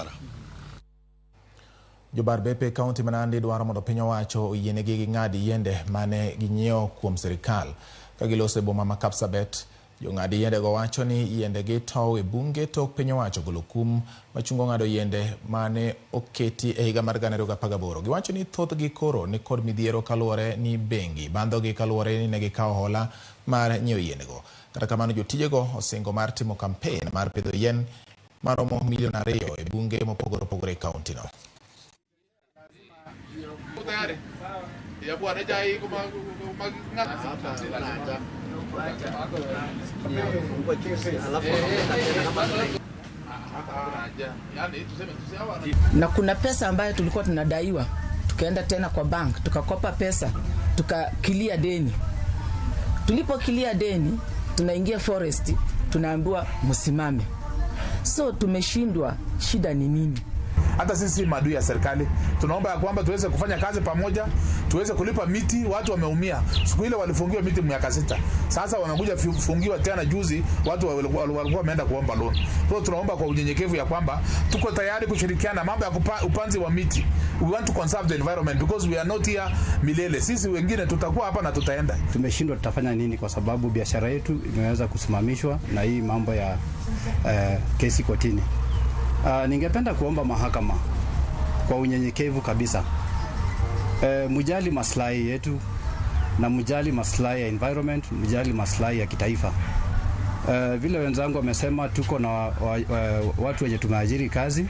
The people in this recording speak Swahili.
barabara. Jobar bepe kaunti manandi dwaro mondo piny owacho oyienegi gi ng'adi yiende mane ginyiewo kuom sirikal. Kagilose boma ma Kapsabet, jong'adi yiende go wacho ni yiende gi tow e bunge tok piny owacho golo kum machungo ng'ado yiende mane oketi e higa mar 2018. Giwacho ni thoth gi koro ni kod midhiero kaluwore ni bengi bandho gi kaluwore ni ne gikawo hola mar nyiewo yiende go. Kata kamano jotije go osingo mar timo kampen mar pidho yien maromo $2 million e bunge mopogore opogore e kaunti no. Na kuna pesa ambayo tulikuwa tunadaiwa, tukaenda tena kwa bank, tukakopa pesa, tukakilia deni. Tulipokilia deni, tunaingia forest, tunaambiwa msimame. So tumeshindwa, shida ni nini? Hata sisi maadui ya serikali tunaomba ya kwamba tuweze kufanya kazi pamoja, tuweze kulipa miti. Watu wameumia. Siku ile walifungiwa miti miaka 6. Sasa wanakuja kufungiwa tena juzi, watu walikuwa wameenda kuomba loan. So tunaomba kwa unyenyekevu ya kwamba tuko tayari kushirikiana mambo ya upanzi wa miti. We want to conserve the environment because we are not here milele. Sisi wengine tutakuwa hapa na tutaenda. Tumeshindwa tutafanya nini kwa sababu biashara yetu imeweza kusimamishwa na hii mambo ya kesi kotini. Ningependa kuomba mahakama kwa unyenyekevu kabisa mujali maslahi yetu na mujali maslahi ya environment, mujali maslahi ya kitaifa. Vile wenzangu wamesema tuko na watu wenye tumeajiri kazi.